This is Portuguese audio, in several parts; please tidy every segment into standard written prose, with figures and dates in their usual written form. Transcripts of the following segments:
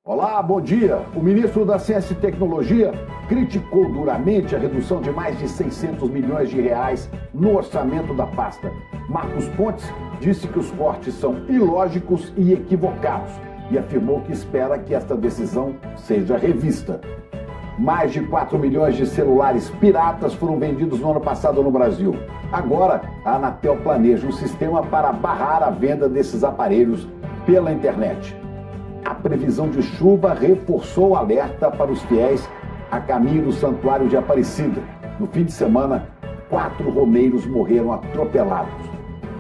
Olá, bom dia. O ministro da Ciência e Tecnologia criticou duramente a redução de mais de 600 milhões de reais no orçamento da pasta. Marcos Pontes disse que os cortes são ilógicos e equivocados e afirmou que espera que esta decisão seja revista. Mais de 4 milhões de celulares piratas foram vendidos no ano passado no Brasil. Agora, a Anatel planeja um sistema para barrar a venda desses aparelhos pela internet. A previsão de chuva reforçou o alerta para os fiéis a caminho do Santuário de Aparecida. No fim de semana, 4 romeiros morreram atropelados.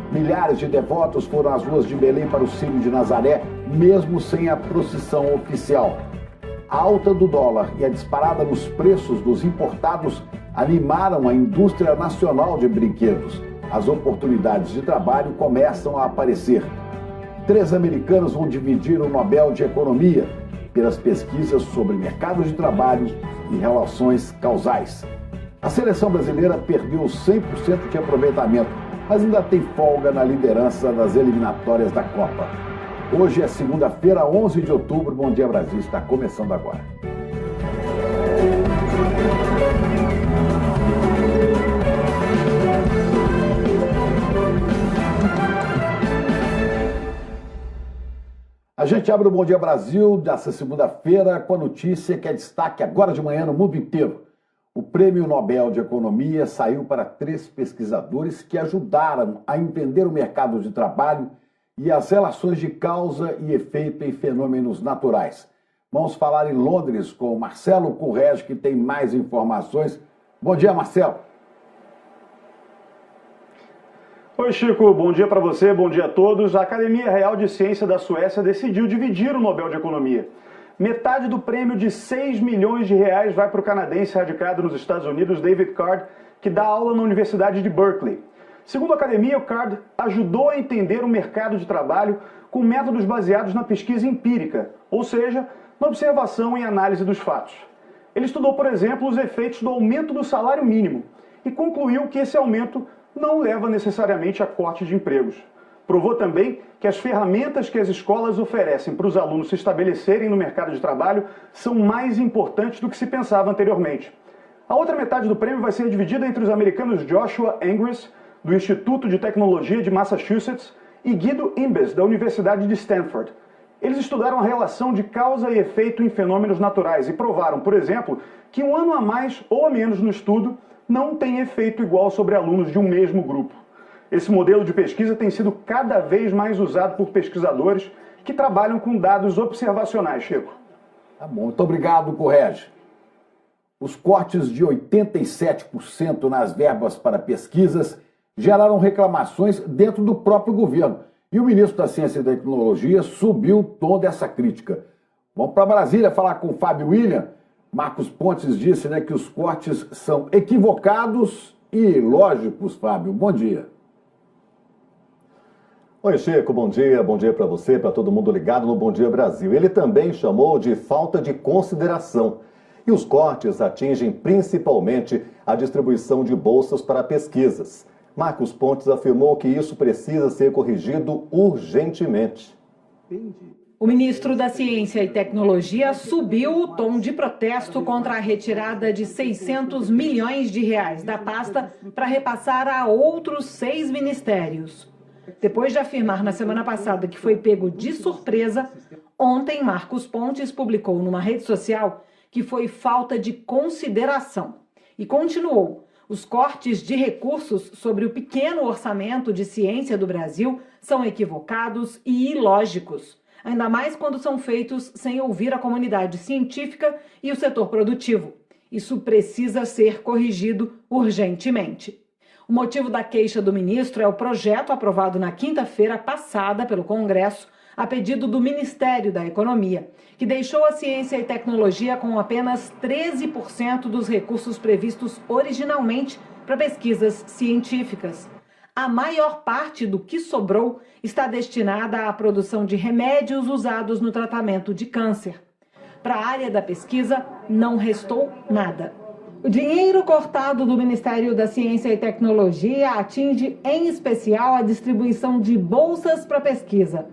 Milhares de devotos foram às ruas de Belém para o Círio de Nazaré, mesmo sem a procissão oficial. A alta do dólar e a disparada nos preços dos importados animaram a indústria nacional de brinquedos. As oportunidades de trabalho começam a aparecer. 3 americanos vão dividir o Nobel de Economia pelas pesquisas sobre mercado de trabalho e relações causais. A seleção brasileira perdeu 100% de aproveitamento, mas ainda tem folga na liderança das eliminatórias da Copa. Hoje é segunda-feira, 11 de outubro. Bom Dia Brasil está começando agora. A gente abre o Bom Dia Brasil dessa segunda-feira com a notícia que é destaque agora de manhã no mundo inteiro. O Prêmio Nobel de Economia saiu para 3 pesquisadores que ajudaram a entender o mercado de trabalho e as relações de causa e efeito em fenômenos naturais. Vamos falar em Londres com o Marcelo Currege, que tem mais informações. Bom dia, Marcelo. Oi, Chico. Bom dia para você, bom dia a todos. A Academia Real de Ciência da Suécia decidiu dividir o Nobel de Economia. Metade do prêmio de 6 milhões de reais vai para o canadense radicado nos Estados Unidos, David Card, que dá aula na Universidade de Berkeley. Segundo a academia, o Card ajudou a entender o mercado de trabalho com métodos baseados na pesquisa empírica, ou seja, na observação e análise dos fatos. Ele estudou, por exemplo, os efeitos do aumento do salário mínimo e concluiu que esse aumento não leva necessariamente a corte de empregos. Provou também que as ferramentas que as escolas oferecem para os alunos se estabelecerem no mercado de trabalho são mais importantes do que se pensava anteriormente. A outra metade do prêmio vai ser dividida entre os americanos Joshua Ingres, do Instituto de Tecnologia de Massachusetts, e Guido Imbes, da Universidade de Stanford. Eles estudaram a relação de causa e efeito em fenômenos naturais e provaram, por exemplo, que um ano a mais ou a menos no estudo não tem efeito igual sobre alunos de um mesmo grupo. Esse modelo de pesquisa tem sido cada vez mais usado por pesquisadores que trabalham com dados observacionais, Chico. Tá bom, muito obrigado, Currege. Os cortes de 87% nas verbas para pesquisas geraram reclamações dentro do próprio governo. E o ministro da Ciência e Tecnologia subiu o tom dessa crítica. Vamos para Brasília falar com o Fábio William. Marcos Pontes disse, que os cortes são equivocados e ilógicos, Fábio. Bom dia. Oi, Chico, bom dia para você, para todo mundo ligado no Bom Dia Brasil. Ele também chamou de falta de consideração. E os cortes atingem principalmente a distribuição de bolsas para pesquisas. Marcos Pontes afirmou que isso precisa ser corrigido urgentemente. O ministro da Ciência e Tecnologia subiu o tom de protesto contra a retirada de 600 milhões de reais da pasta para repassar a outros 6 ministérios. Depois de afirmar na semana passada que foi pego de surpresa, ontem Marcos Pontes publicou numa rede social que foi falta de consideração e continuou: os cortes de recursos sobre o pequeno orçamento de ciência do Brasil são equivocados e ilógicos, ainda mais quando são feitos sem ouvir a comunidade científica e o setor produtivo. Isso precisa ser corrigido urgentemente. O motivo da queixa do ministro é o projeto aprovado na quinta-feira passada pelo Congresso, a pedido do Ministério da Economia, que deixou a ciência e tecnologia com apenas 13% dos recursos previstos originalmente para pesquisas científicas. A maior parte do que sobrou está destinada à produção de remédios usados no tratamento de câncer. Para a área da pesquisa, não restou nada. O dinheiro cortado do Ministério da Ciência e Tecnologia atinge, em especial, a distribuição de bolsas para pesquisa.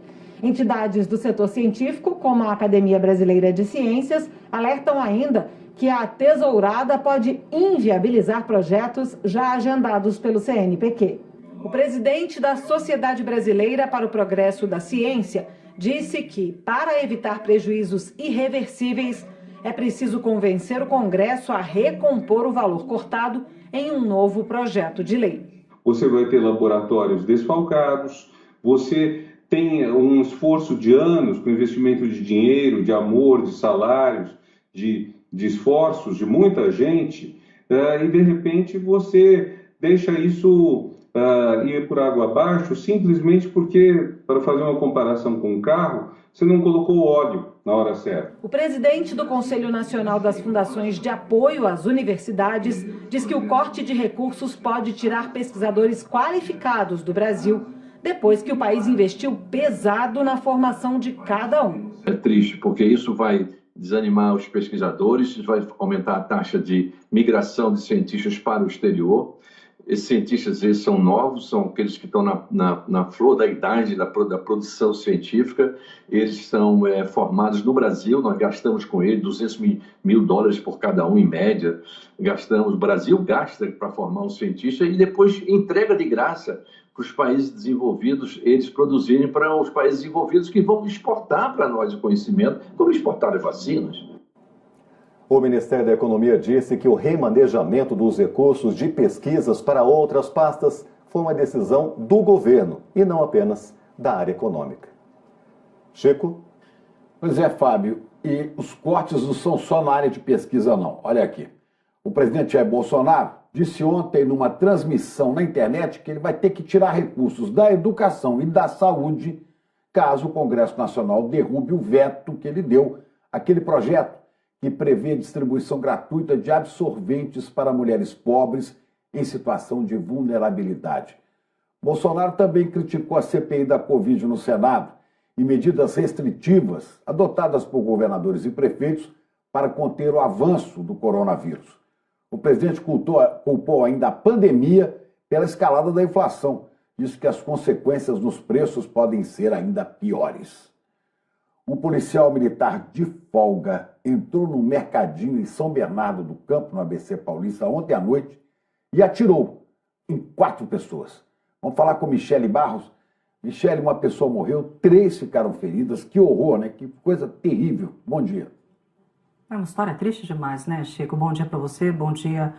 Entidades do setor científico, como a Academia Brasileira de Ciências, alertam ainda que a tesourada pode inviabilizar projetos já agendados pelo CNPq. O presidente da Sociedade Brasileira para o Progresso da Ciência disse que, para evitar prejuízos irreversíveis, é preciso convencer o Congresso a recompor o valor cortado em um novo projeto de lei. Você vai ter laboratórios desfalcados, você tem um esforço de anos com investimento de dinheiro, de amor, de salários, de esforços de muita gente, e de repente você deixa isso ir por água abaixo simplesmente porque, para fazer uma comparação com um carro, você não colocou óleo na hora certa. O presidente do Conselho Nacional das Fundações de Apoio às Universidades diz que o corte de recursos pode tirar pesquisadores qualificados do Brasil, depois que o país investiu pesado na formação de cada um. É triste, porque isso vai desanimar os pesquisadores, vai aumentar a taxa de migração de cientistas para o exterior. Esses cientistas eles são novos, são aqueles que estão na flor da idade da produção científica. Eles são formados no Brasil, nós gastamos com eles $200 mil por cada um, em média. O Brasil gasta para formar um cientista e depois entrega de graça para os países desenvolvidos, eles produzirem para os países desenvolvidos que vão exportar para nós o conhecimento, como exportar as vacinas. O Ministério da Economia disse que o remanejamento dos recursos de pesquisas para outras pastas foi uma decisão do governo e não apenas da área econômica. Chico? Pois é, Fábio, e os cortes não são só na área de pesquisa, não. Olha aqui, o presidente Jair Bolsonaro disse ontem numa transmissão na internet que ele vai ter que tirar recursos da educação e da saúde caso o Congresso Nacional derrube o veto que ele deu àquele projeto que prevê a distribuição gratuita de absorventes para mulheres pobres em situação de vulnerabilidade. Bolsonaro também criticou a CPI da Covid no Senado e medidas restritivas adotadas por governadores e prefeitos para conter o avanço do coronavírus. O presidente culpou ainda a pandemia pela escalada da inflação. Disse que as consequências nos preços podem ser ainda piores. Um policial militar de folga entrou num mercadinho em São Bernardo do Campo, no ABC Paulista, ontem à noite e atirou em 4 pessoas. Vamos falar com Michele Barros. Michele, uma pessoa morreu, 3 ficaram feridas. Que horror, né? Que coisa terrível. Bom dia. É uma história triste demais, né, Chico? Bom dia para você, bom dia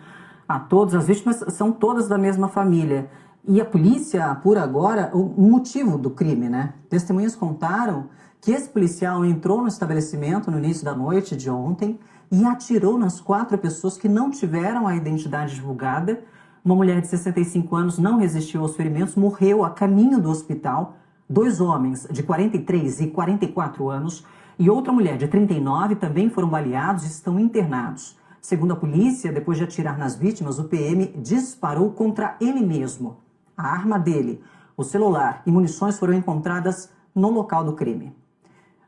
a todos. As vítimas são todas da mesma família. E a polícia apura agora o motivo do crime, né? Testemunhas contaram que esse policial entrou no estabelecimento no início da noite de ontem e atirou nas 4 pessoas que não tiveram a identidade divulgada. Uma mulher de 65 anos não resistiu aos ferimentos, morreu a caminho do hospital. 2 homens de 43 e 44 anos e outra mulher de 39 também foram baleados e estão internados. Segundo a polícia, depois de atirar nas vítimas, o PM disparou contra ele mesmo. A arma dele, o celular e munições foram encontradas no local do crime.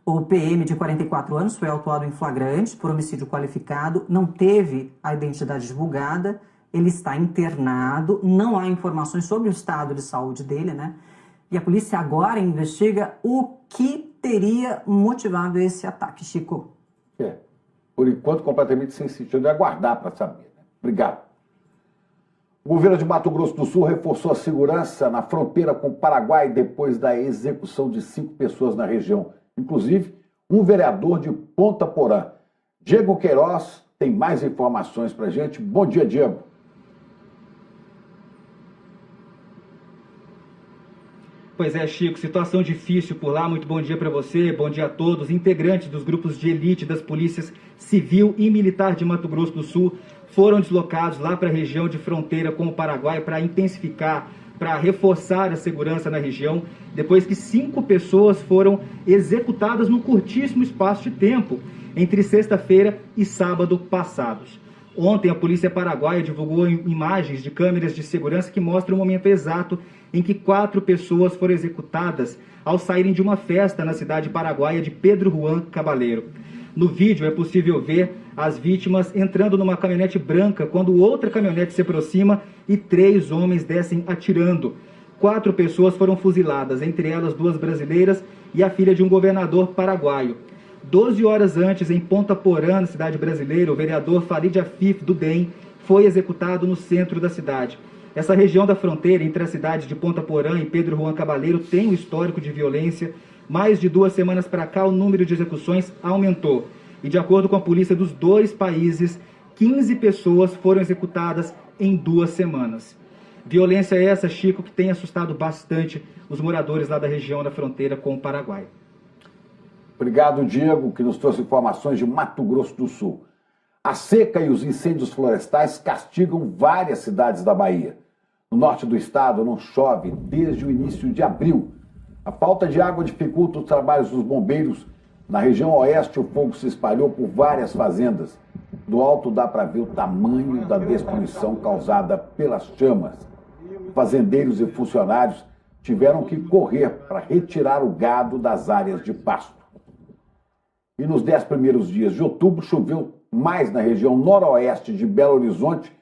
O PM de 44 anos foi autuado em flagrante por homicídio qualificado, não teve a identidade divulgada, ele está internado, não há informações sobre o estado de saúde dele, né? E a polícia agora investiga o que teria motivado esse ataque, Chico. Por enquanto, completamente sem sentido, é aguardar para saber. Né? Obrigado. O governo de Mato Grosso do Sul reforçou a segurança na fronteira com o Paraguai depois da execução de 5 pessoas na região, inclusive um vereador de Ponta Porã. Diego Queiroz tem mais informações para a gente. Bom dia, Diego. Pois é, Chico, situação difícil por lá. Muito bom dia para você, bom dia a todos. Integrantes dos grupos de elite das polícias civil e militar de Mato Grosso do Sul foram deslocados lá para a região de fronteira com o Paraguai para intensificar, para reforçar a segurança na região, depois que 5 pessoas foram executadas num curtíssimo espaço de tempo, entre sexta-feira e sábado passados. Ontem, a polícia paraguaia divulgou imagens de câmeras de segurança que mostram o momento exato em que 4 pessoas foram executadas ao saírem de uma festa na cidade paraguaia de Pedro Juan Cabaleiro. No vídeo é possível ver as vítimas entrando numa caminhonete branca quando outra caminhonete se aproxima e 3 homens descem atirando. 4 pessoas foram fuziladas, entre elas 2 brasileiras e a filha de um governador paraguaio. 12 horas antes, em Ponta Porã, na cidade brasileira, o vereador Farid Afif, do DEM, foi executado no centro da cidade. Essa região da fronteira entre a cidade de Ponta Porã e Pedro Juan Cabaleiro tem um histórico de violência. Mais de 2 semanas para cá, o número de execuções aumentou. E de acordo com a polícia dos 2 países, 15 pessoas foram executadas em 2 semanas. Violência essa, Chico, que tem assustado bastante os moradores lá da região da fronteira com o Paraguai. Obrigado, Diego, que nos trouxe informações de Mato Grosso do Sul. A seca e os incêndios florestais castigam várias cidades da Bahia. No norte do estado não chove desde o início de abril. A falta de água dificulta os trabalhos dos bombeiros. Na região oeste, o fogo se espalhou por várias fazendas. Do alto dá para ver o tamanho da destruição causada pelas chamas. Fazendeiros e funcionários tiveram que correr para retirar o gado das áreas de pasto. E nos 10 primeiros dias de outubro, choveu mais na região noroeste de Belo Horizonte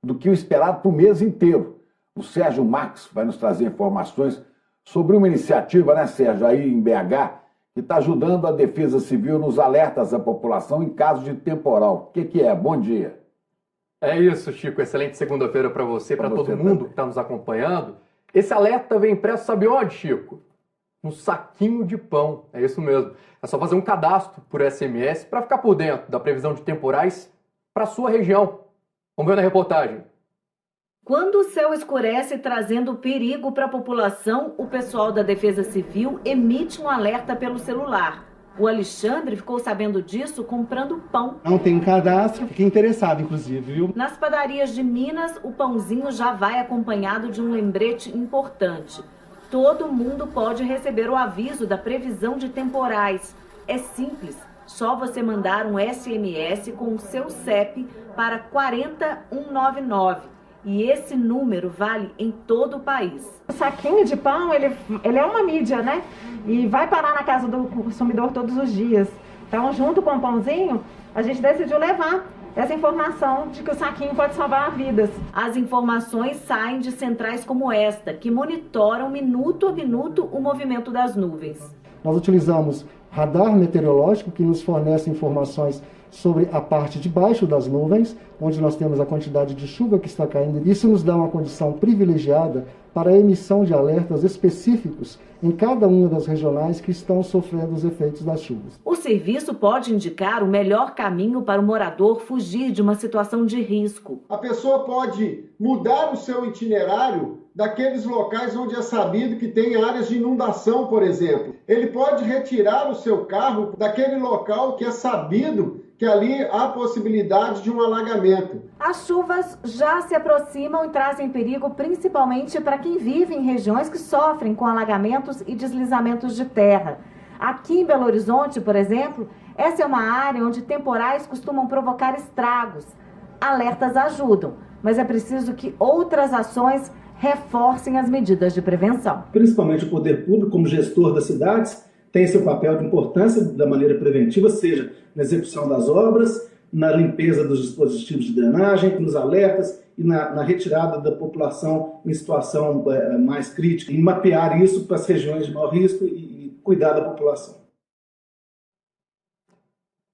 do que o esperado para o mês inteiro. O Sérgio Marques vai nos trazer informações sobre uma iniciativa, né, Sérgio, aí em BH, que está ajudando a Defesa Civil nos alertas à população em caso de temporal. O que é? Bom dia. É isso, Chico. Excelente segunda-feira para você, para todo mundo que está nos acompanhando. Esse alerta vem impresso, sabe onde, Chico? No saquinho de pão. É isso mesmo. É só fazer um cadastro por SMS para ficar por dentro da previsão de temporais para a sua região. Vamos ver na reportagem. Quando o céu escurece trazendo perigo para a população, o pessoal da Defesa Civil emite um alerta pelo celular. O Alexandre ficou sabendo disso comprando pão. Não tem cadastro, fiquei interessado, inclusive, viu? Nas padarias de Minas, o pãozinho já vai acompanhado de um lembrete importante. Todo mundo pode receber o aviso da previsão de temporais. É simples, só você mandar um SMS com o seu CEP para 40199. E esse número vale em todo o país. O saquinho de pão, ele é uma mídia, né? E vai parar na casa do consumidor todos os dias. Então, junto com o pãozinho, a gente decidiu levar essa informação de que o saquinho pode salvar vidas. As informações saem de centrais como esta, que monitoram minuto a minuto o movimento das nuvens. Nós utilizamos radar meteorológico, que nos fornece informações sobre a parte de baixo das nuvens, onde nós temos a quantidade de chuva que está caindo. Isso nos dá uma condição privilegiada para a emissão de alertas específicos em cada uma das regionais que estão sofrendo os efeitos das chuvas. O serviço pode indicar o melhor caminho para o morador fugir de uma situação de risco. A pessoa pode mudar o seu itinerário daqueles locais onde é sabido que tem áreas de inundação, por exemplo. Ele pode retirar o seu carro daquele local que é sabido que ali há possibilidade de um alagamento. As chuvas já se aproximam e trazem perigo principalmente para quem vive em regiões que sofrem com alagamentos e deslizamentos de terra. Aqui em Belo Horizonte, por exemplo, essa é uma área onde temporais costumam provocar estragos. Alertas ajudam, mas é preciso que outras ações reforcem as medidas de prevenção. Principalmente o poder público, como gestor das cidades, tem seu papel de importância da maneira preventiva, seja na execução das obras, na limpeza dos dispositivos de drenagem, nos alertas e na retirada da população em situação mais crítica, e mapear isso para as regiões de maior risco e cuidar da população.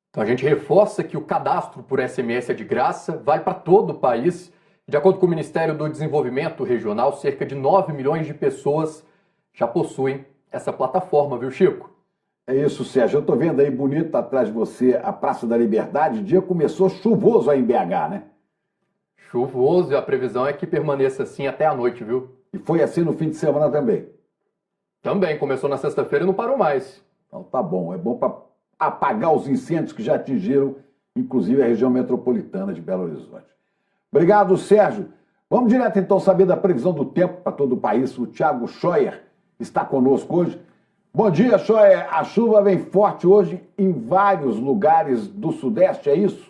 Então a gente reforça que o cadastro por SMS é de graça, vai para todo o país. De acordo com o Ministério do Desenvolvimento Regional, cerca de 9 milhões de pessoas já possuem essa plataforma, viu, Chico? É isso, Sérgio. Eu estou vendo aí bonito atrás de você a Praça da Liberdade. O dia começou chuvoso aí em BH, né? Chuvoso, e a previsão é que permaneça assim até a noite, viu? E foi assim no fim de semana também? Também, começou na sexta-feira e não parou mais. Então tá bom, é bom para apagar os incêndios que já atingiram, inclusive a região metropolitana de Belo Horizonte. Obrigado, Sérgio. Vamos direto então saber da previsão do tempo para todo o país. O Thiago Scheuer está conosco hoje. Bom dia, Scheuer. A chuva vem forte hoje em vários lugares do Sudeste, é isso?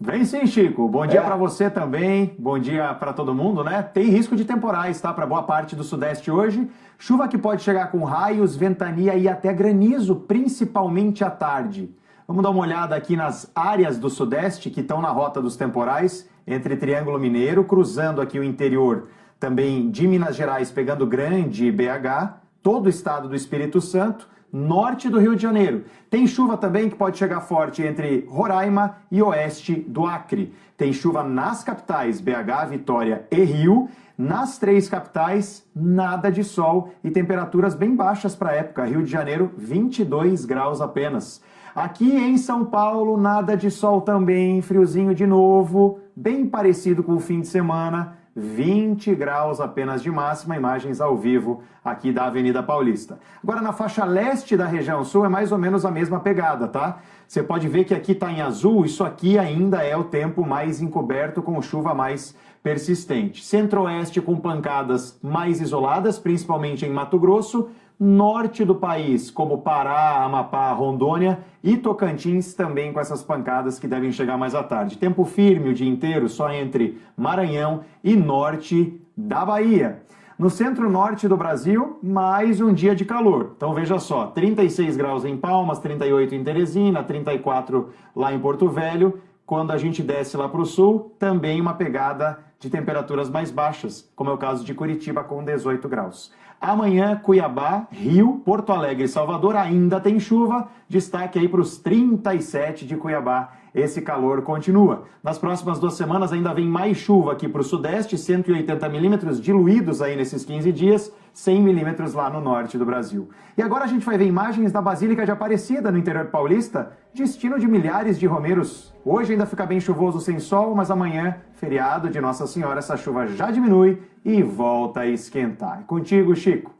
Vem sim, Chico. Bom dia para você também. Bom dia para todo mundo, né? Tem risco de temporais, tá? Para boa parte do Sudeste hoje. Chuva que pode chegar com raios, ventania e até granizo, principalmente à tarde. Vamos dar uma olhada aqui nas áreas do Sudeste que estão na rota dos temporais, entre Triângulo Mineiro, cruzando aqui o interior também de Minas Gerais, pegando Grande e BH, todo o estado do Espírito Santo, norte do Rio de Janeiro. Tem chuva também que pode chegar forte entre Roraima e oeste do Acre. Tem chuva nas capitais BH, Vitória e Rio. Nas 3 capitais, nada de sol e temperaturas bem baixas para a época. Rio de Janeiro, 22 graus apenas. Aqui em São Paulo, nada de sol também, friozinho de novo, bem parecido com o fim de semana, 20 graus apenas de máxima, imagens ao vivo aqui da Avenida Paulista. Agora, na faixa leste da região sul é mais ou menos a mesma pegada, tá? Você pode ver que aqui está em azul, isso aqui ainda é o tempo mais encoberto com chuva mais persistente. Centro-oeste com pancadas mais isoladas, principalmente em Mato Grosso. Norte do país, como Pará, Amapá, Rondônia e Tocantins, também com essas pancadas que devem chegar mais à tarde. Tempo firme o dia inteiro, só entre Maranhão e norte da Bahia. No centro-norte do Brasil, mais um dia de calor. Então veja só, 36 graus em Palmas, 38 em Teresina, 34 lá em Porto Velho. Quando a gente desce lá para o sul, também uma pegada de temperaturas mais baixas, como é o caso de Curitiba com 18 graus. Amanhã, Cuiabá, Rio, Porto Alegre e Salvador ainda tem chuva. Destaque aí para os 37 de Cuiabá. Esse calor continua. Nas próximas 2 semanas ainda vem mais chuva aqui para o sudeste, 180 milímetros diluídos aí nesses 15 dias, 100 milímetros lá no norte do Brasil. E agora a gente vai ver imagens da Basílica de Aparecida, no interior paulista, destino de milhares de romeiros. Hoje ainda fica bem chuvoso sem sol, mas amanhã, feriado de Nossa Senhora, essa chuva já diminui e volta a esquentar. É contigo, Chico.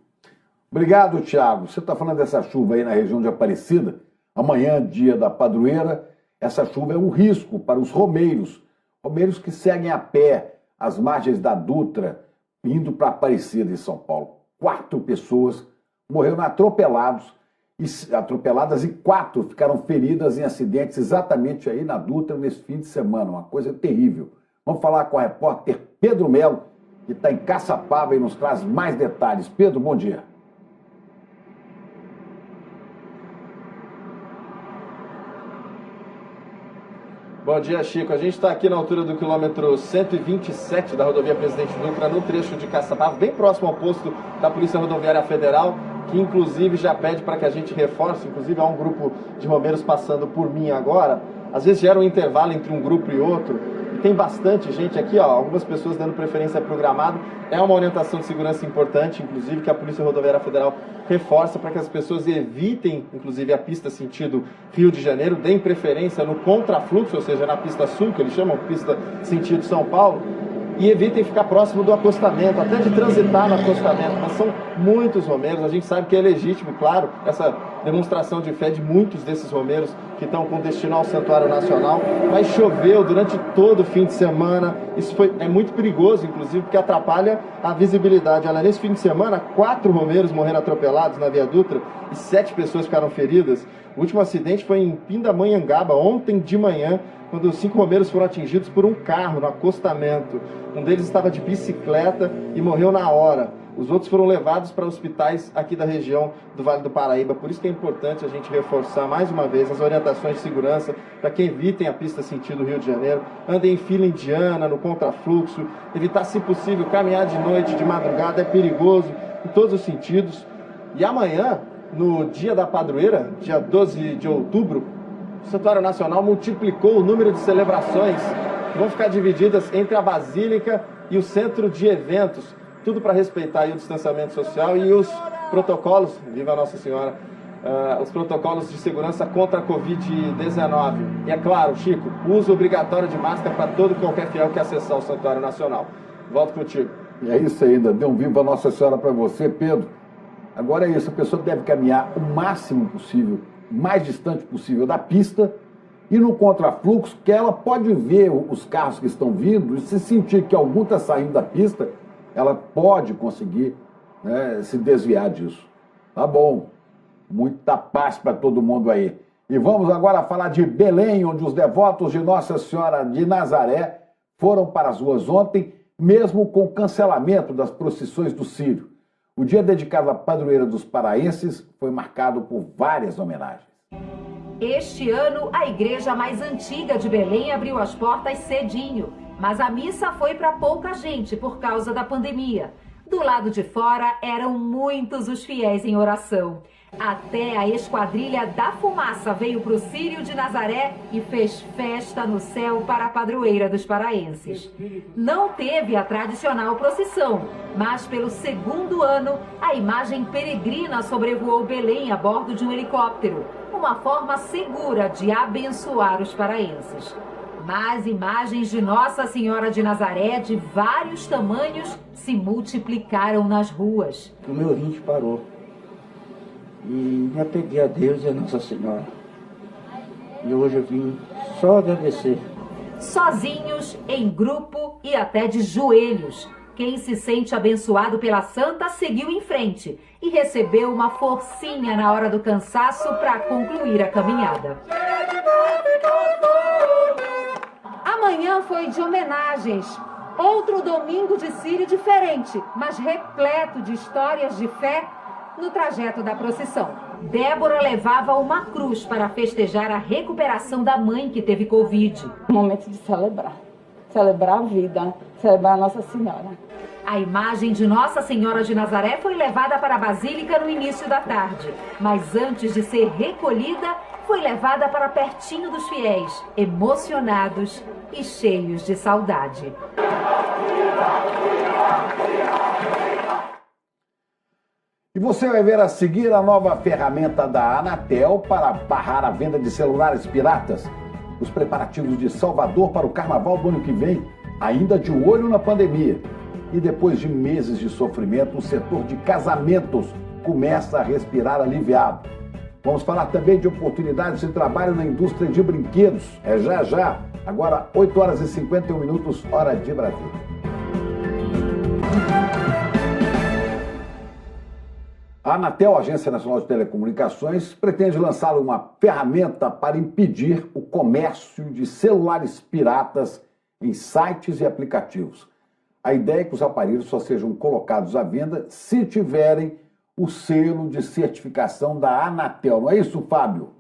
Obrigado, Thiago. Você está falando dessa chuva aí na região de Aparecida? Amanhã, dia da padroeira, essa chuva é um risco para os romeiros. Romeiros que seguem a pé as margens da Dutra, indo para Aparecida, em São Paulo. 4 pessoas morreram atropeladas e 4 ficaram feridas em acidentes exatamente aí na Dutra nesse fim de semana. Uma coisa terrível. Vamos falar com a repórter Pedro Melo, que está em Caçapava e nos traz mais detalhes. Pedro, bom dia. Bom dia, Chico. A gente está aqui na altura do quilômetro 127 da rodovia Presidente Dutra, no trecho de Caçapava, bem próximo ao posto da Polícia Rodoviária Federal, que inclusive já pede para que a gente reforce. Inclusive há um grupo de romeiros passando por mim agora. Às vezes gera um intervalo entre um grupo e outro. E tem bastante gente aqui, ó, algumas pessoas dando preferência programado. É uma orientação de segurança importante, inclusive, que a Polícia Rodoviária Federal reforça para que as pessoas evitem, inclusive, a pista sentido Rio de Janeiro, deem preferência no contrafluxo, ou seja, na pista sul, que eles chamam pista sentido São Paulo, e evitem ficar próximo do acostamento, até de transitar no acostamento. Mas são muitos romeiros, a gente sabe que é legítimo, claro, essa demonstração de fé de muitos desses romeiros que estão com destino ao Santuário Nacional, mas choveu durante todo o fim de semana. Isso é muito perigoso, inclusive, porque atrapalha a visibilidade. Olha, nesse fim de semana, 4 romeiros morreram atropelados na Via Dutra e 7 pessoas ficaram feridas. O último acidente foi em Pindamonhangaba, ontem de manhã, quando 5 romeiros foram atingidos por um carro no acostamento. Um deles estava de bicicleta e morreu na hora. Os outros foram levados para hospitais aqui da região do Vale do Paraíba. Por isso que é importante a gente reforçar mais uma vez as orientações de segurança para que evitem a pista sentido Rio de Janeiro, andem em fila indiana, no contrafluxo, evitar, se possível, caminhar de noite, de madrugada, é perigoso em todos os sentidos. E amanhã, no dia da padroeira, dia 12 de outubro, o Santuário Nacional multiplicou o número de celebrações que vão ficar divididas entre a Basílica e o Centro de Eventos. Tudo para respeitar aí o distanciamento social e os protocolos, viva Nossa Senhora, os protocolos de segurança contra a Covid-19. E é claro, Chico, uso obrigatório de máscara para todo e qualquer fiel que acessar o Santuário Nacional. Volto contigo. E é isso ainda, dê um viva Nossa Senhora para você, Pedro. Agora é isso, a pessoa deve caminhar o máximo possível, o mais distante possível da pista e no contrafluxo, que ela pode ver os carros que estão vindo e se sentir que algum está saindo da pista, ela pode conseguir, né, se desviar disso. Tá bom. Muita paz para todo mundo aí. E vamos agora falar de Belém, onde os devotos de Nossa Senhora de Nazaré foram para as ruas ontem, mesmo com o cancelamento das procissões do Círio. O dia dedicado à padroeira dos paraenses foi marcado por várias homenagens. Este ano, a igreja mais antiga de Belém abriu as portas cedinho, mas a missa foi para pouca gente por causa da pandemia. Do lado de fora, eram muitos os fiéis em oração. Até a Esquadrilha da Fumaça veio para o Círio de Nazaré e fez festa no céu para a padroeira dos paraenses. Não teve a tradicional procissão, mas pelo segundo ano, a imagem peregrina sobrevoou Belém a bordo de um helicóptero, uma forma segura de abençoar os paraenses. Mas imagens de Nossa Senhora de Nazaré de vários tamanhos se multiplicaram nas ruas. O meu rim parou. E me apeguei a Deus e a Nossa Senhora. E hoje eu vim só agradecer. Sozinhos, em grupo e até de joelhos. Quem se sente abençoado pela santa seguiu em frente e recebeu uma forcinha na hora do cansaço para concluir a caminhada. Amanhã foi de homenagens. Outro domingo de Círio diferente, mas repleto de histórias de fé no trajeto da procissão. Débora levava uma cruz para festejar a recuperação da mãe que teve Covid. Um momento de celebrar. Celebrar a vida, celebrar a Nossa Senhora. A imagem de Nossa Senhora de Nazaré foi levada para a Basílica no início da tarde. Mas antes de ser recolhida, foi levada para pertinho dos fiéis, emocionados e cheios de saudade. E você vai ver a seguir a nova ferramenta da Anatel para barrar a venda de celulares piratas. Os preparativos de Salvador para o carnaval do ano que vem, ainda de olho na pandemia. E depois de meses de sofrimento, o setor de casamentos começa a respirar aliviado. Vamos falar também de oportunidades de trabalho na indústria de brinquedos. É já já. Agora, 8 horas e 51 minutos, hora de Brasília. A Anatel, Agência Nacional de Telecomunicações, pretende lançar uma ferramenta para impedir o comércio de celulares piratas em sites e aplicativos. A ideia é que os aparelhos só sejam colocados à venda se tiverem o selo de certificação da Anatel. Não é isso, Fábio?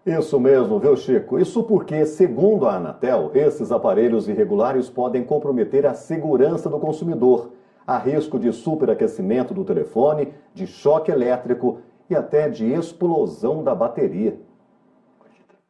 Isso mesmo, viu, Chico? Isso porque, segundo a Anatel, esses aparelhos irregulares podem comprometer a segurança do consumidor. Há risco de superaquecimento do telefone, de choque elétrico e até de explosão da bateria.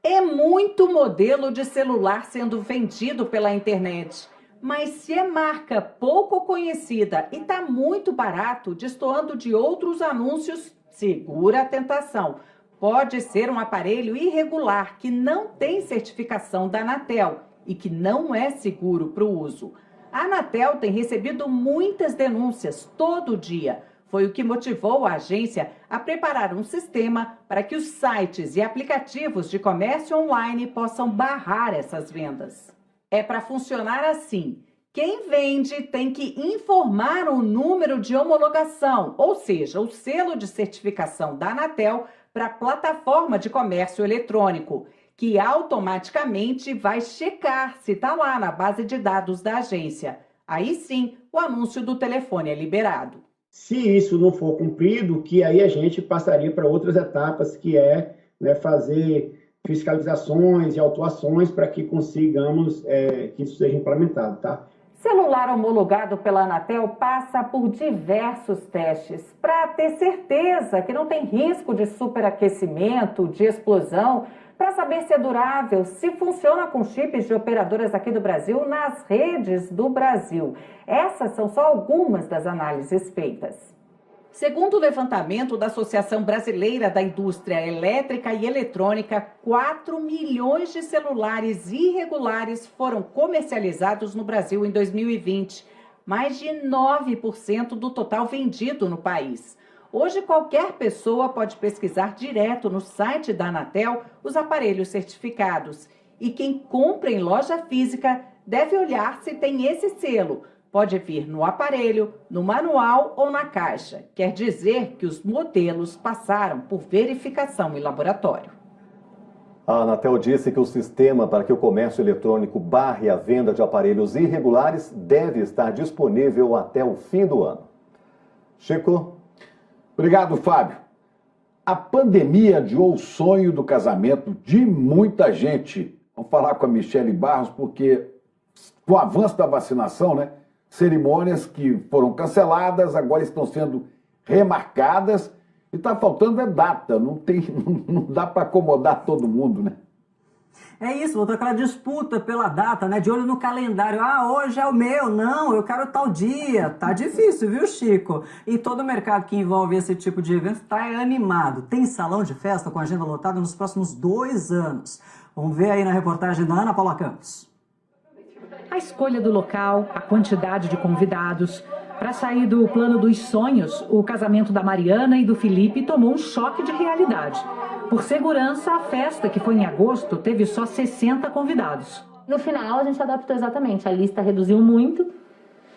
É muito modelo de celular sendo vendido pela internet. Mas se é marca pouco conhecida e está muito barato, destoando de outros anúncios, segura a tentação. Pode ser um aparelho irregular que não tem certificação da Anatel e que não é seguro para o uso. A Anatel tem recebido muitas denúncias todo dia. Foi o que motivou a agência a preparar um sistema para que os sites e aplicativos de comércio online possam barrar essas vendas. É para funcionar assim. Quem vende tem que informar o número de homologação, ou seja, o selo de certificação da Anatel para a plataforma de comércio eletrônico, que automaticamente vai checar se está lá na base de dados da agência. Aí sim, o anúncio do telefone é liberado. Se isso não for cumprido, que aí a gente passaria para outras etapas, que é, fazer fiscalizações e autuações para que consigamos que isso seja implementado, tá? Celular homologado pela Anatel passa por diversos testes para ter certeza que não tem risco de superaquecimento, de explosão, para saber se é durável, se funciona com chips de operadoras aqui do Brasil nas redes do Brasil. Essas são só algumas das análises feitas. Segundo o levantamento da Associação Brasileira da Indústria Elétrica e Eletrônica, 4 milhões de celulares irregulares foram comercializados no Brasil em 2020, mais de 9% do total vendido no país. Hoje, qualquer pessoa pode pesquisar direto no site da Anatel os aparelhos certificados. E quem compra em loja física deve olhar se tem esse selo. Pode vir no aparelho, no manual ou na caixa. Quer dizer que os modelos passaram por verificação em laboratório. A Anatel disse que o sistema para que o comércio eletrônico barre a venda de aparelhos irregulares deve estar disponível até o fim do ano. Chico? Obrigado, Fábio. A pandemia adiou o sonho do casamento de muita gente. Vamos falar com a Michele Barros, porque com o avanço da vacinação, cerimônias que foram canceladas agora estão sendo remarcadas, e está faltando data, não dá para acomodar todo mundo, né? É isso, voltou aquela disputa pela data, né? De olho no calendário. Ah, hoje é o meu, não, eu quero tal dia. Tá difícil, viu, Chico? E todo o mercado que envolve esse tipo de evento tá animado. Tem salão de festa com agenda lotada nos próximos 2 anos. Vamos ver aí na reportagem da Ana Paula Campos. A escolha do local, a quantidade de convidados. Para sair do plano dos sonhos, o casamento da Mariana e do Felipe tomou um choque de realidade. Por segurança, a festa, que foi em agosto, teve só 60 convidados. No final, a gente adaptou exatamente. A lista reduziu muito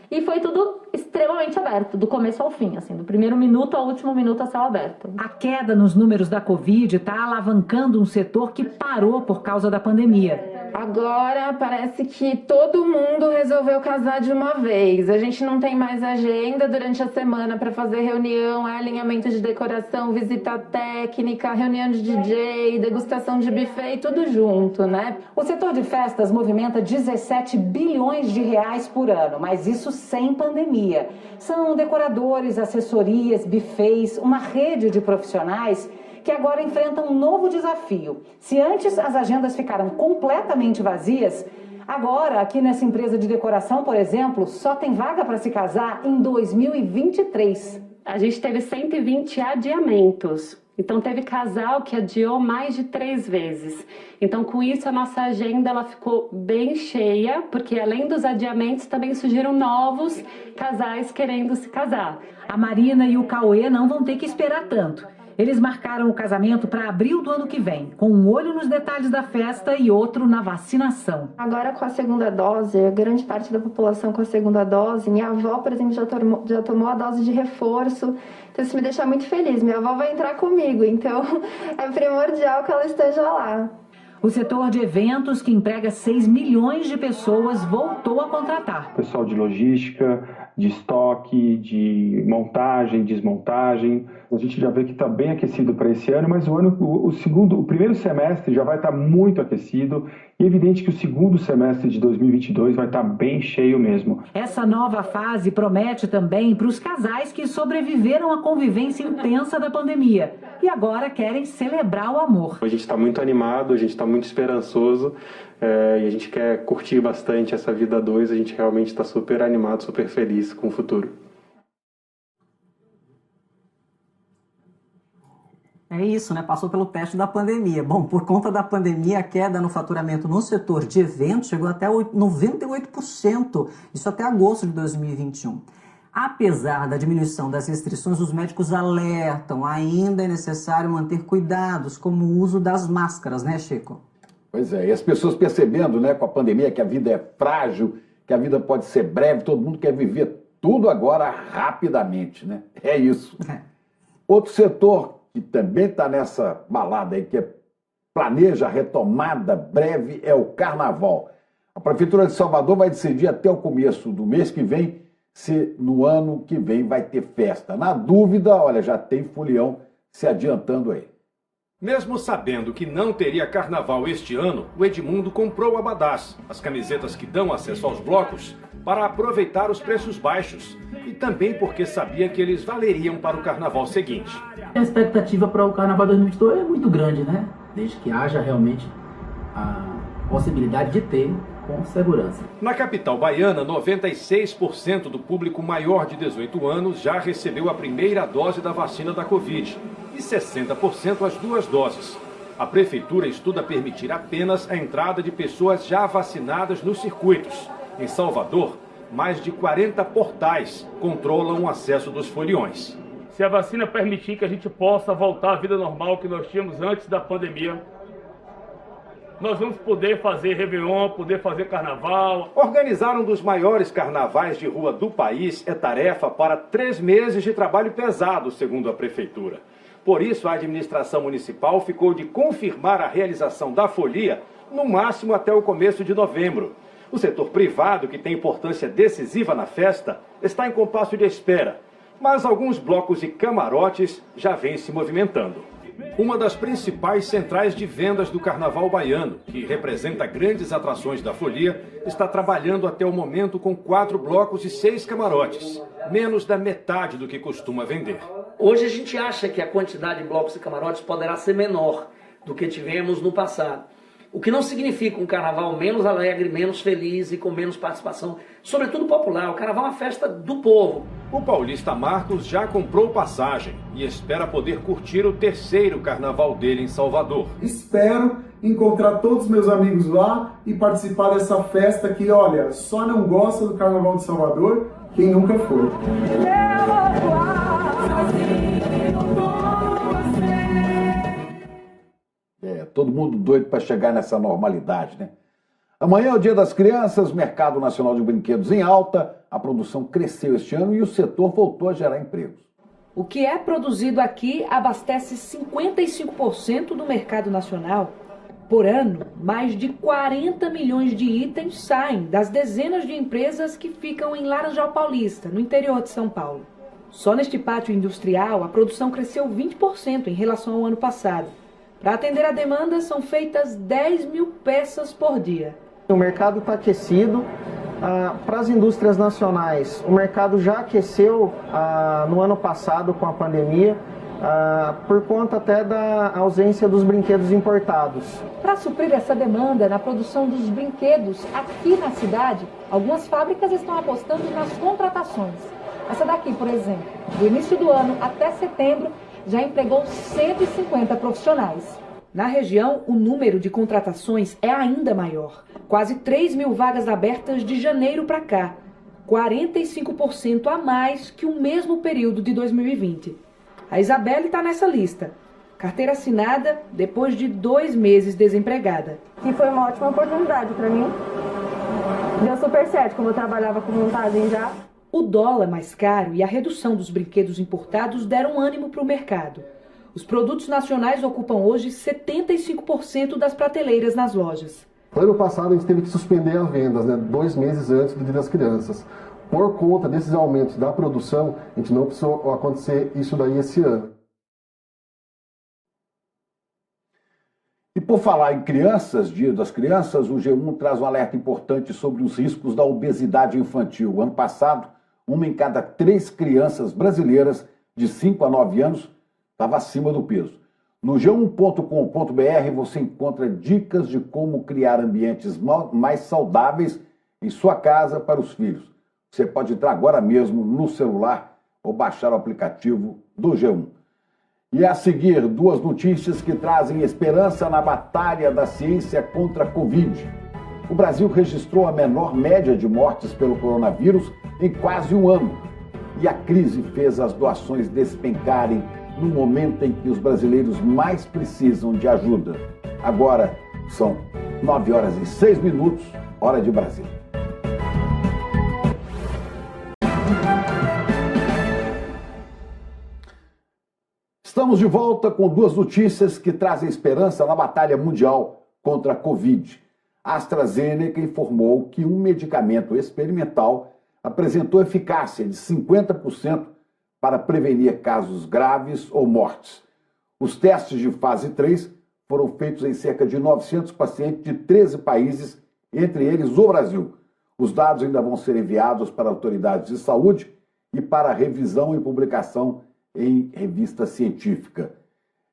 e foi tudo extremamente aberto, do começo ao fim, assim, do primeiro minuto ao último minuto a céu aberto. A queda nos números da Covid está alavancando um setor que parou por causa da pandemia. Agora parece que todo mundo resolveu casar de uma vez. A gente não tem mais agenda durante a semana para fazer reunião, alinhamento de decoração, visita técnica, reunião de DJ, degustação de buffet, tudo junto, né? O setor de festas movimenta 17 bilhões de reais por ano, mas isso sem pandemia. São decoradores, assessorias, buffets, uma rede de profissionais que agora enfrentam um novo desafio. Se antes as agendas ficaram completamente vazias, agora, aqui nessa empresa de decoração, por exemplo, só tem vaga para se casar em 2023. A gente teve 120 adiamentos. Então, teve casal que adiou mais de 3 vezes. Então, com isso, a nossa agenda ela ficou bem cheia, porque além dos adiamentos, também surgiram novos casais querendo se casar. A Marina e o Cauê não vão ter que esperar tanto. Eles marcaram o casamento para abril do ano que vem, com um olho nos detalhes da festa e outro na vacinação. Agora, com a segunda dose, a grande parte da população com a segunda dose, minha avó, por exemplo, já tomou a dose de reforço. Então, isso me deixa muito feliz. Minha avó vai entrar comigo, então é primordial que ela esteja lá. O setor de eventos, que emprega 6 milhões de pessoas, voltou a contratar. Pessoal de logística, de estoque, de montagem, desmontagem. A gente já vê que está bem aquecido para esse ano, mas o primeiro semestre já vai estar muito aquecido. E é evidente que o segundo semestre de 2022 vai estar bem cheio mesmo. Essa nova fase promete também para os casais que sobreviveram à convivência intensa da pandemia e agora querem celebrar o amor. A gente está muito animado, a gente está muito esperançoso e a gente quer curtir bastante essa vida a dois. A gente realmente está super animado, super feliz com o futuro. É isso, né? Passou pelo teste da pandemia. Bom, por conta da pandemia, a queda no faturamento no setor de eventos chegou até 98%, isso até agosto de 2021. Apesar da diminuição das restrições, os médicos alertam, ainda é necessário manter cuidados, como o uso das máscaras, né, Chico? Pois é, e as pessoas percebendo, né, com a pandemia, que a vida é frágil, que a vida pode ser breve, todo mundo quer viver tudo agora rapidamente, né? É isso. Outro setor que também está nessa balada aí, que planeja a retomada breve, é o Carnaval. A Prefeitura de Salvador vai decidir até o começo do mês que vem se no ano que vem vai ter festa. Na dúvida, olha, já tem folião se adiantando aí. Mesmo sabendo que não teria carnaval este ano, o Edmundo comprou abadás, as camisetas que dão acesso aos blocos, para aproveitar os preços baixos. E também porque sabia que eles valeriam para o carnaval seguinte. A expectativa para o carnaval 2022 é muito grande, né? Desde que haja realmente a possibilidade de ter com segurança. Na capital baiana, 96% do público maior de 18 anos já recebeu a primeira dose da vacina da Covid e 60% as 2 doses. A prefeitura estuda permitir apenas a entrada de pessoas já vacinadas nos circuitos. Em Salvador, mais de 40 portais controlam o acesso dos foliões. Se a vacina permitir que a gente possa voltar à vida normal que nós tínhamos antes da pandemia, nós vamos poder fazer Réveillon, poder fazer Carnaval. Organizar um dos maiores carnavais de rua do país é tarefa para 3 meses de trabalho pesado, segundo a Prefeitura. Por isso, a administração municipal ficou de confirmar a realização da folia no máximo até o começo de novembro. O setor privado, que tem importância decisiva na festa, está em compasso de espera. Mas alguns blocos e camarotes já vêm se movimentando. Uma das principais centrais de vendas do Carnaval baiano, que representa grandes atrações da folia, está trabalhando até o momento com 4 blocos e 6 camarotes, menos da metade do que costuma vender. Hoje a gente acha que a quantidade de blocos e camarotes poderá ser menor do que tivemos no passado. O que não significa um carnaval menos alegre, menos feliz e com menos participação, sobretudo popular. O carnaval é uma festa do povo. O paulista Marcos já comprou passagem e espera poder curtir o 3º carnaval dele em Salvador. Espero encontrar todos os meus amigos lá e participar dessa festa que, olha, só não gosta do Carnaval de Salvador quem nunca foi. Todo mundo doido para chegar nessa normalidade, né? Amanhã é o Dia das Crianças, mercado nacional de brinquedos em alta, a produção cresceu este ano e o setor voltou a gerar empregos. O que é produzido aqui abastece 55% do mercado nacional. Por ano, mais de 40 milhões de itens saem das dezenas de empresas que ficam em Laranjal Paulista, no interior de São Paulo. Só neste pátio industrial, a produção cresceu 20% em relação ao ano passado. Para atender a demanda, são feitas 10 mil peças por dia. O mercado está aquecido. Para as indústrias nacionais, o mercado já aqueceu no ano passado com a pandemia, por conta até da ausência dos brinquedos importados. Para suprir essa demanda na produção dos brinquedos aqui na cidade, algumas fábricas estão apostando nas contratações. Essa daqui, por exemplo, do início do ano até setembro, já empregou 150 profissionais. Na região, o número de contratações é ainda maior. Quase 3 mil vagas abertas de janeiro para cá, 45% a mais que o mesmo período de 2020. A Isabelle está nessa lista. Carteira assinada depois de 2 meses desempregada. E foi uma ótima oportunidade para mim. Deu super certo, como eu trabalhava com montagem já. O dólar mais caro e a redução dos brinquedos importados deram ânimo para o mercado. Os produtos nacionais ocupam hoje 75% das prateleiras nas lojas. Ano passado a gente teve que suspender as vendas, 2 meses antes do Dia das Crianças. Por conta desses aumentos da produção, a gente não precisou acontecer isso daí esse ano. E por falar em crianças, Dia das Crianças, o G1 traz um alerta importante sobre os riscos da obesidade infantil. Ano passado, 1 em cada 3 crianças brasileiras de 5 a 9 anos estava acima do peso. No g1.com.br você encontra dicas de como criar ambientes mais saudáveis em sua casa para os filhos. Você pode entrar agora mesmo no celular ou baixar o aplicativo do G1. E a seguir, 2 notícias que trazem esperança na batalha da ciência contra a Covid. O Brasil registrou a menor média de mortes pelo coronavírus em quase um ano. E a crise fez as doações despencarem no momento em que os brasileiros mais precisam de ajuda. Agora são 9h06, hora de Brasília. Estamos de volta com 2 notícias que trazem esperança na batalha mundial contra a Covid. A AstraZeneca informou que um medicamento experimental apresentou eficácia de 50% para prevenir casos graves ou mortes. Os testes de fase 3 foram feitos em cerca de 900 pacientes de 13 países, entre eles o Brasil. Os dados ainda vão ser enviados para autoridades de saúde e para revisão e publicação em revista científica.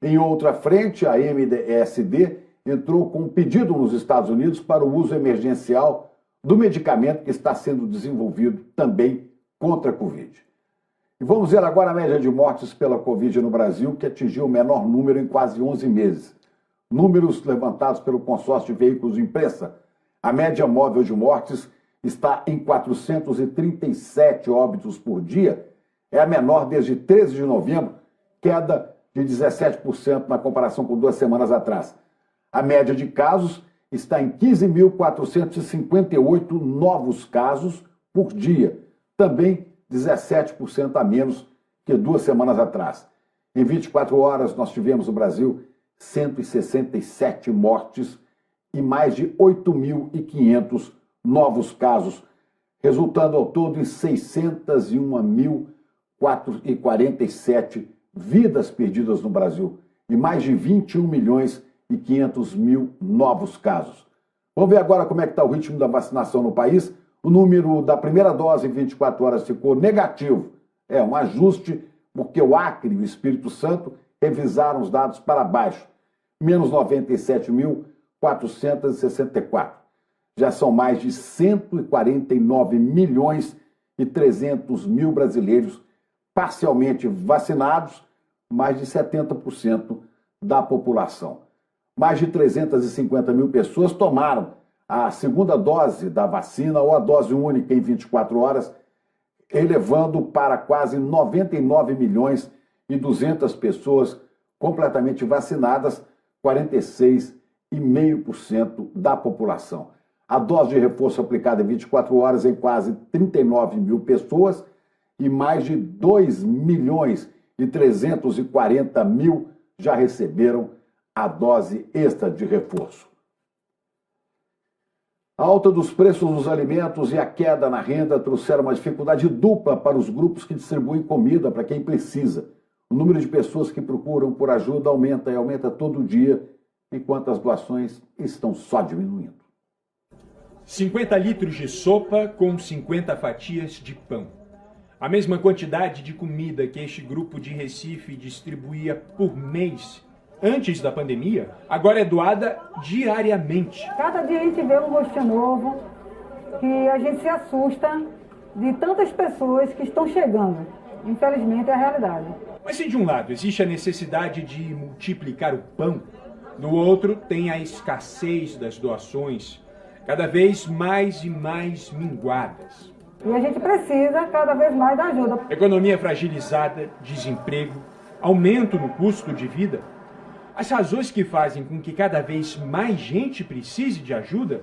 Em outra frente, a MSD entrou com um pedido nos Estados Unidos para o uso emergencial do medicamento que está sendo desenvolvido também contra a Covid. E vamos ver agora a média de mortes pela Covid no Brasil, que atingiu o menor número em quase 11 meses. Números levantados pelo consórcio de veículos de imprensa. A média móvel de mortes está em 437 óbitos por dia, é a menor desde 13 de novembro, queda de 17% na comparação com 2 semanas atrás. A média de casos está em 15.458 novos casos por dia, também 17% a menos que 2 semanas atrás. Em 24 horas, nós tivemos no Brasil 167 mortes e mais de 8.500 novos casos, resultando ao todo em 601.047 vidas perdidas no Brasil e mais de 21 milhões e 500 mil novos casos. Vamos ver agora como é que está o ritmo da vacinação no país. O número da primeira dose em 24 horas ficou negativo. É um ajuste, porque o Acre e o Espírito Santo revisaram os dados para baixo. Menos 97.464. Já são mais de 149 milhões e 300 mil brasileiros parcialmente vacinados, mais de 70% da população. Mais de 350 mil pessoas tomaram a segunda dose da vacina ou a dose única em 24 horas, elevando para quase 99 milhões e 200 pessoas completamente vacinadas, 46,5% da população. A dose de reforço aplicada em 24 horas em quase 39 mil pessoas e mais de 2 milhões e 340 mil já receberam a dose extra de reforço. A alta dos preços dos alimentos e a queda na renda trouxeram uma dificuldade dupla para os grupos que distribuem comida para quem precisa. O número de pessoas que procuram por ajuda aumenta e aumenta todo dia, enquanto as doações estão só diminuindo. 50 litros de sopa com 50 fatias de pão. A mesma quantidade de comida que este grupo de Recife distribuía por mês antes da pandemia, agora é doada diariamente. Cada dia a gente vê um rosto novo, que a gente se assusta de tantas pessoas que estão chegando. Infelizmente é a realidade. Mas se de um lado existe a necessidade de multiplicar o pão, do outro tem a escassez das doações, cada vez mais e mais minguadas. E a gente precisa cada vez mais da ajuda. Economia fragilizada, desemprego, aumento no custo de vida. As razões que fazem com que cada vez mais gente precise de ajuda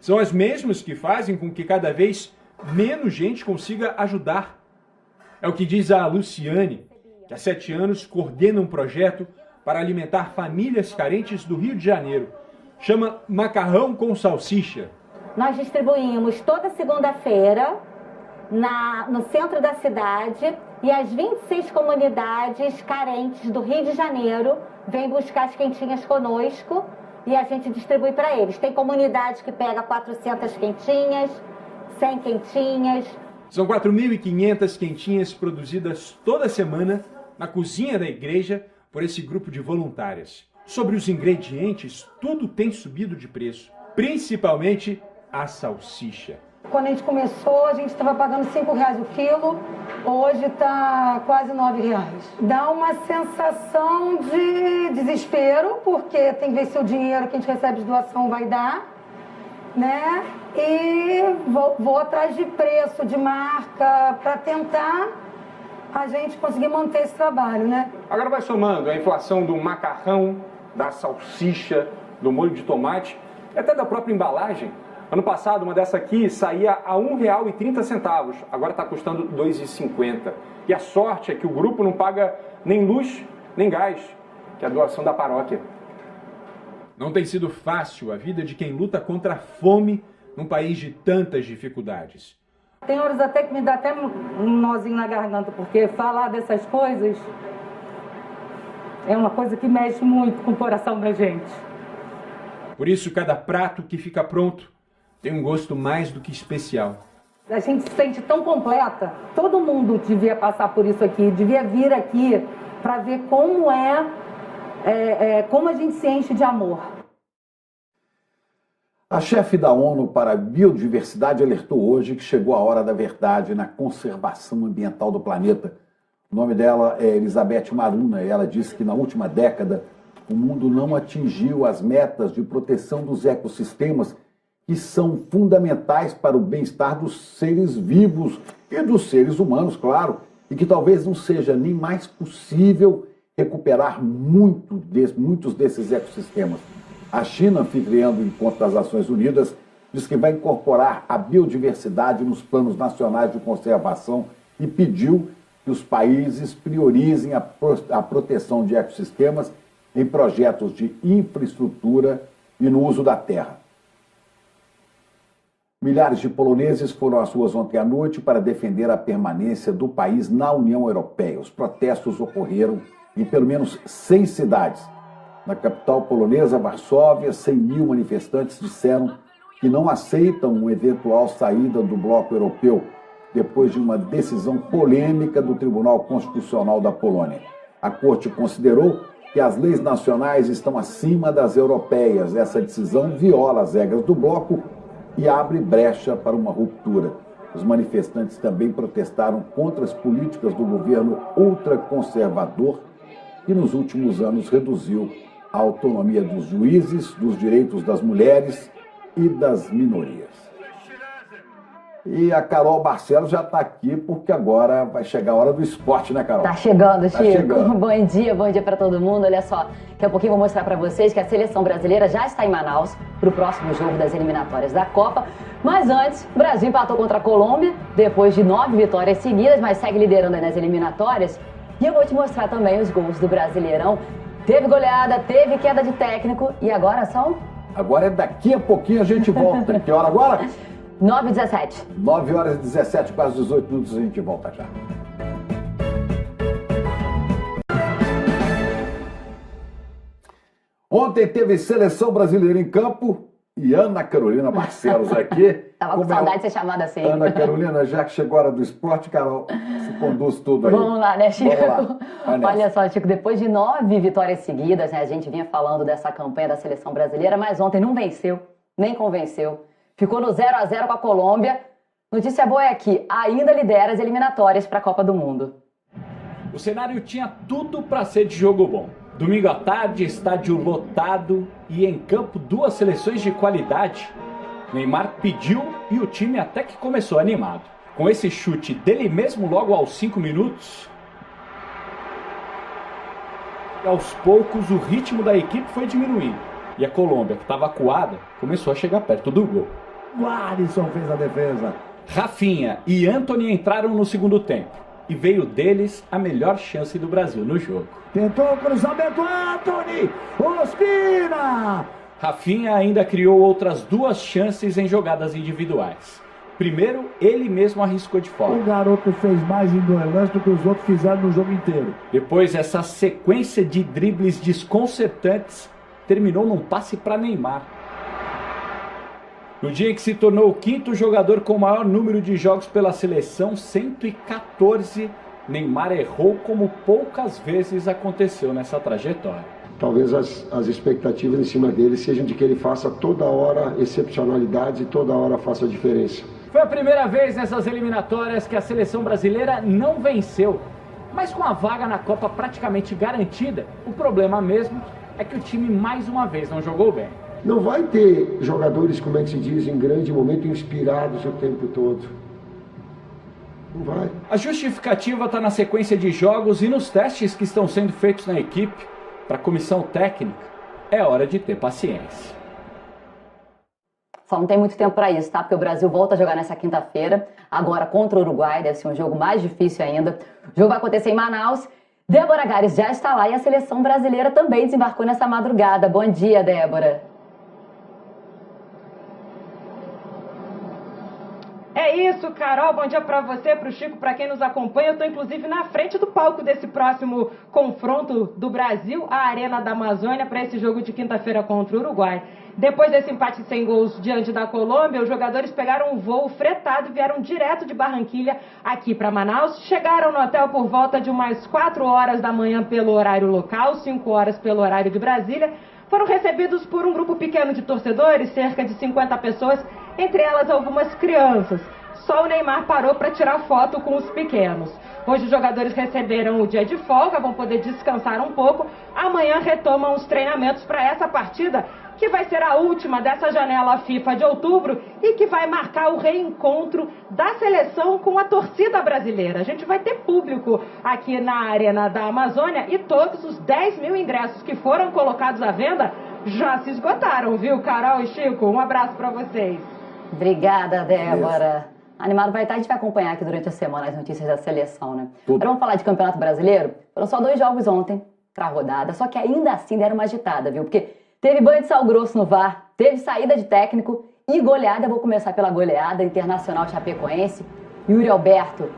são as mesmas que fazem com que cada vez menos gente consiga ajudar. É o que diz a Luciane, que há 7 anos coordena um projeto para alimentar famílias carentes do Rio de Janeiro. Chama Macarrão com Salsicha. Nós distribuímos toda segunda-feira no centro da cidade e as 26 comunidades carentes do Rio de Janeiro vêm buscar as quentinhas conosco e a gente distribui para eles. Tem comunidade que pega 400 quentinhas, 100 quentinhas. São 4.500 quentinhas produzidas toda semana na cozinha da igreja por esse grupo de voluntárias. Sobre os ingredientes, tudo tem subido de preço, principalmente a salsicha. Quando a gente começou, a gente estava pagando R$5 o quilo, hoje está quase R$9. Dá uma sensação de desespero, porque tem que ver se o dinheiro que a gente recebe de doação vai dar, né? E vou atrás de preço, de marca, para tentar a gente conseguir manter esse trabalho, né? Agora vai somando a inflação do macarrão, da salsicha, do molho de tomate e até da própria embalagem. Ano passado, uma dessa aqui saía a R$1,30, agora está custando R$2,50. E a sorte é que o grupo não paga nem luz, nem gás, que é a doação da paróquia. Não tem sido fácil a vida de quem luta contra a fome num país de tantas dificuldades. Tem horas até que me dá até um nozinho na garganta, porque falar dessas coisas é uma coisa que mexe muito com o coração da gente. Por isso, cada prato que fica pronto tem um gosto mais do que especial. A gente se sente tão completa. Todo mundo devia passar por isso aqui, devia vir aqui para ver como como a gente se enche de amor. A chefe da ONU para a Biodiversidade alertou hoje que chegou a hora da verdade na conservação ambiental do planeta. O nome dela é Elizabeth Maruna e ela disse que na última década o mundo não atingiu as metas de proteção dos ecossistemas que são fundamentais para o bem-estar dos seres vivos e dos seres humanos, claro, e que talvez não seja nem mais possível recuperar muitos desses ecossistemas. A China, anfitriã do Encontro das Nações Unidas, diz que vai incorporar a biodiversidade nos planos nacionais de conservação e pediu que os países priorizem a proteção de ecossistemas em projetos de infraestrutura e no uso da terra. Milhares de poloneses foram às ruas ontem à noite para defender a permanência do país na União Europeia. Os protestos ocorreram em pelo menos 6 cidades. Na capital polonesa, Varsóvia, 100 mil manifestantes disseram que não aceitam uma eventual saída do bloco europeu, depois de uma decisão polêmica do Tribunal Constitucional da Polônia. A corte considerou que as leis nacionais estão acima das europeias. Essa decisão viola as regras do bloco e abre brecha para uma ruptura. Os manifestantes também protestaram contra as políticas do governo ultraconservador, que nos últimos anos reduziu a autonomia dos juízes, dos direitos das mulheres e das minorias. E a Carol Barcelos já está aqui, porque agora vai chegar a hora do esporte, né, Carol? Tá chegando, Chico. Chegando. Bom dia para todo mundo. Olha só, daqui a pouquinho vou mostrar para vocês que a seleção brasileira já está em Manaus para o próximo jogo das eliminatórias da Copa. Mas antes, o Brasil empatou contra a Colômbia, depois de 9 vitórias seguidas, mas segue liderando nas eliminatórias. E eu vou te mostrar também os gols do Brasileirão. Teve goleada, teve queda de técnico e agora são... Agora é daqui a pouquinho a gente volta. Que hora agora? 9h17. 9h17, quase 18 minutos, a gente volta já. Ontem teve seleção brasileira em campo e Ana Carolina Barcelos aqui. Tava com saudade de ser chamada assim. Ana Carolina, já que chegou a hora do esporte, Carol, se conduz tudo aí. Vamos lá, né, Chico? Vamos lá. Olha só, Chico, depois de 9 vitórias seguidas, né, a gente vinha falando dessa campanha da seleção brasileira, mas ontem não venceu, nem convenceu. Ficou no 0-0 com a Colômbia. Notícia boa é que ainda lidera as eliminatórias para a Copa do Mundo. O cenário tinha tudo para ser de jogo bom. Domingo à tarde, estádio lotado e em campo 2 seleções de qualidade. Neymar pediu e o time até que começou animado. Com esse chute dele mesmo logo aos 5 minutos. E aos poucos o ritmo da equipe foi diminuindo. E a Colômbia, que estava acuada, começou a chegar perto do gol. O Alisson fez a defesa. Rafinha e Antony entraram no segundo tempo. E veio deles a melhor chance do Brasil no jogo. Tentou o cruzamento, Antony! Ospina! Rafinha ainda criou outras 2 chances em jogadas individuais. Primeiro, ele mesmo arriscou de fora. O garoto fez mais em 2 lances do que os outros fizeram no jogo inteiro. Depois, essa sequência de dribles desconcertantes terminou num passe para Neymar. No dia em que se tornou o 5º jogador com o maior número de jogos pela seleção, 114, Neymar errou como poucas vezes aconteceu nessa trajetória. Talvez as expectativas em cima dele sejam de que ele faça toda hora excepcionalidades e toda hora faça a diferença. Foi a primeira vez nessas eliminatórias que a seleção brasileira não venceu. Mas com a vaga na Copa praticamente garantida, o problema mesmo é que o time mais uma vez não jogou bem. Não vai ter jogadores, como é que se diz, em grande momento, inspirados o tempo todo. Não vai. A justificativa está na sequência de jogos e nos testes que estão sendo feitos na equipe. Para a comissão técnica, é hora de ter paciência. Só não tem muito tempo para isso, tá? Porque o Brasil volta a jogar nessa quinta-feira, agora contra o Uruguai, deve ser um jogo mais difícil ainda. O jogo vai acontecer em Manaus. Débora Gares já está lá e a seleção brasileira também desembarcou nessa madrugada. Bom dia, Débora. É isso, Carol. Bom dia para você, para o Chico, para quem nos acompanha. Eu estou, inclusive, na frente do palco desse próximo confronto do Brasil, a Arena da Amazônia, para esse jogo de quinta-feira contra o Uruguai. Depois desse empate sem gols diante da Colômbia, os jogadores pegaram um voo fretado e vieram direto de Barranquilha aqui para Manaus. Chegaram no hotel por volta de umas 4 horas da manhã pelo horário local, 5 horas pelo horário de Brasília. Foram recebidos por um grupo pequeno de torcedores, cerca de 50 pessoas, entre elas algumas crianças. Só o Neymar parou para tirar foto com os pequenos. Hoje os jogadores receberam o dia de folga, vão poder descansar um pouco. Amanhã retomam os treinamentos para essa partida, que vai ser a última dessa janela FIFA de outubro e que vai marcar o reencontro da seleção com a torcida brasileira. A gente vai ter público aqui na Arena da Amazônia e todos os 10 mil ingressos que foram colocados à venda já se esgotaram, viu, Carol e Chico? Um abraço para vocês. Obrigada, Débora. Animado vai estar, a gente vai acompanhar aqui durante a semana as notícias da seleção, né? Agora vamos falar de Campeonato Brasileiro? Foram só 2 jogos ontem para a rodada, só que ainda assim deram uma agitada, viu? Porque teve banho de sal grosso no VAR, teve saída de técnico e goleada. Eu vou começar pela goleada, Internacional Chapecoense. Yuri Alberto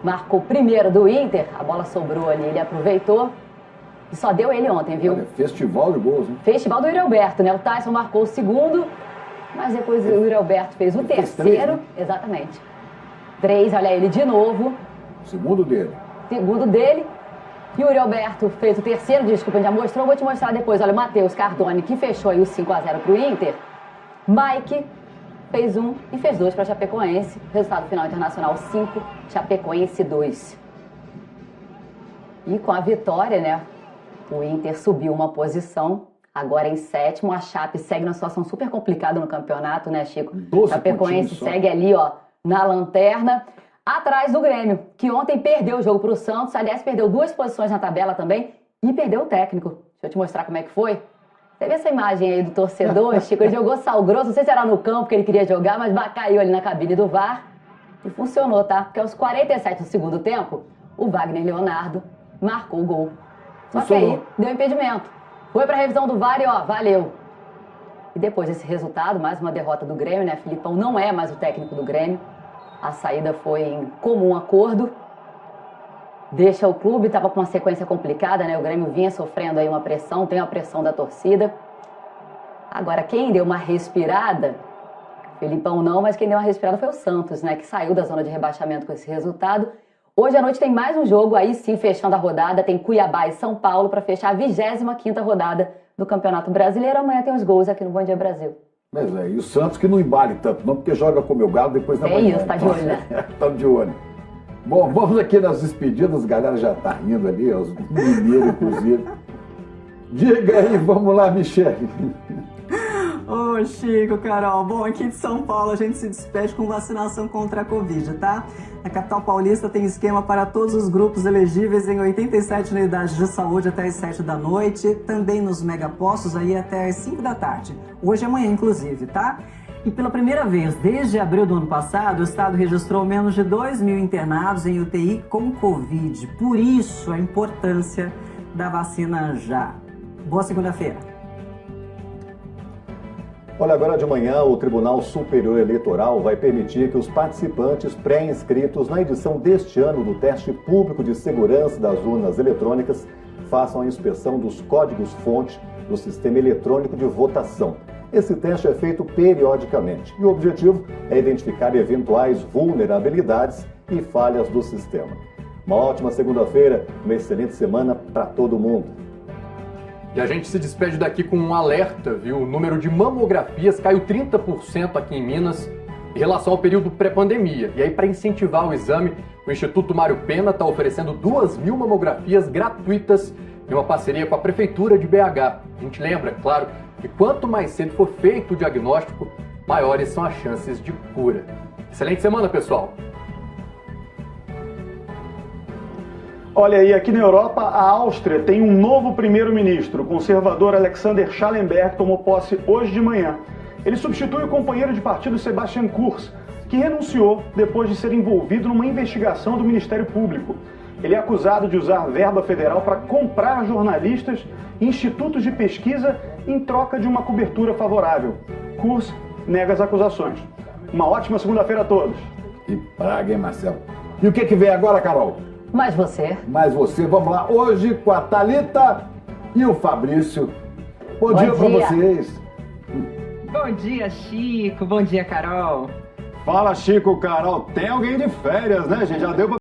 marcou primeiro do Inter, a bola sobrou ali, ele aproveitou. E só deu ele ontem, viu? Olha, festival de gols, hein? Festival do Yuri Alberto, né? O Tyson marcou o segundo, mas depois o Yuri Alberto fez o terceiro. 3, né? Exatamente. 3, olha ele de novo. Segundo dele. Segundo dele. Yuri Alberto fez o terceiro, desculpa, já mostrou, vou te mostrar depois. Olha, o Matheus Cardone, que fechou aí o 5-0 pro Inter. Mike fez 1 e fez 2 para Chapecoense. Resultado final internacional 5, Chapecoense 2. E com a vitória, né, o Inter subiu uma posição, agora em 7º. A Chape segue numa situação super complicada no campeonato, né, Chico? Chapecoense segue ali, ó, na lanterna. Atrás do Grêmio, que ontem perdeu o jogo para o Santos. Aliás, perdeu 2 posições na tabela também e perdeu o técnico. Deixa eu te mostrar como é que foi. Você vê essa imagem aí do torcedor, Chico? Ele jogou sal grosso, não sei se era no campo que ele queria jogar, mas caiu ali na cabine do VAR e funcionou, tá? Porque aos 47 do segundo tempo, o Wagner Leonardo marcou o gol. Só que aí deu impedimento. Foi para a revisão do VAR e ó, valeu. E depois desse resultado, mais uma derrota do Grêmio, né? Filipão não é mais o técnico do Grêmio. A saída foi em comum acordo. Deixa o clube, estava com uma sequência complicada, né? O Grêmio vinha sofrendo aí uma pressão, tem a pressão da torcida. Agora, quem deu uma respirada, Felipão não, mas quem deu uma respirada foi o Santos, né? Que saiu da zona de rebaixamento com esse resultado. Hoje à noite tem mais um jogo, aí sim, fechando a rodada. Tem Cuiabá e São Paulo para fechar a 25ª rodada do Campeonato Brasileiro. Amanhã tem os gols aqui no Bom Dia Brasil. Mas e o Santos que não embale tanto, não, porque joga com o meu galo depois da manhã. Isso, tá de olho, né? Estamos de olho. Bom, vamos aqui nas despedidas, a galera já tá rindo ali, os mineiros, inclusive. Diga aí, vamos lá, Michele. Ô, Chico, Carol. Bom, aqui de São Paulo a gente se despede com vacinação contra a Covid, tá? A capital paulista tem esquema para todos os grupos elegíveis em 87 unidades de saúde até as 7 da noite, também nos megapostos aí até as 5 da tarde. Hoje e amanhã, inclusive, tá? E pela primeira vez desde abril do ano passado, o estado registrou menos de 2.000 internados em UTI com Covid. Por isso, a importância da vacina já. Boa segunda-feira. Olha, agora de manhã o Tribunal Superior Eleitoral vai permitir que os participantes pré-inscritos na edição deste ano do teste público de segurança das urnas eletrônicas façam a inspeção dos códigos-fonte do sistema eletrônico de votação. Esse teste é feito periodicamente e o objetivo é identificar eventuais vulnerabilidades e falhas do sistema. Uma ótima segunda-feira, uma excelente semana para todo mundo. E a gente se despede daqui com um alerta, viu? O número de mamografias caiu 30% aqui em Minas em relação ao período pré-pandemia. E aí, para incentivar o exame, o Instituto Mário Pena está oferecendo 2.000 mamografias gratuitas em uma parceria com a Prefeitura de BH. A gente lembra, claro, que quanto mais cedo for feito o diagnóstico, maiores são as chances de cura. Excelente semana, pessoal! Olha aí, aqui na Europa, a Áustria tem um novo primeiro-ministro. O conservador Alexander Schallenberg tomou posse hoje de manhã. Ele substitui o companheiro de partido Sebastian Kurz, que renunciou depois de ser envolvido numa investigação do Ministério Público. Ele é acusado de usar verba federal para comprar jornalistas e institutos de pesquisa em troca de uma cobertura favorável. Kurz nega as acusações. Uma ótima segunda-feira a todos. Que praga, hein, Marcelo? E o que vem agora, Carol? Mais você. Mais você. Vamos lá. Hoje com a Thalita e o Fabrício. Bom dia para vocês. Bom dia, Chico. Bom dia, Carol. Fala, Chico, Carol. Tem alguém de férias, né, gente? Já deu pra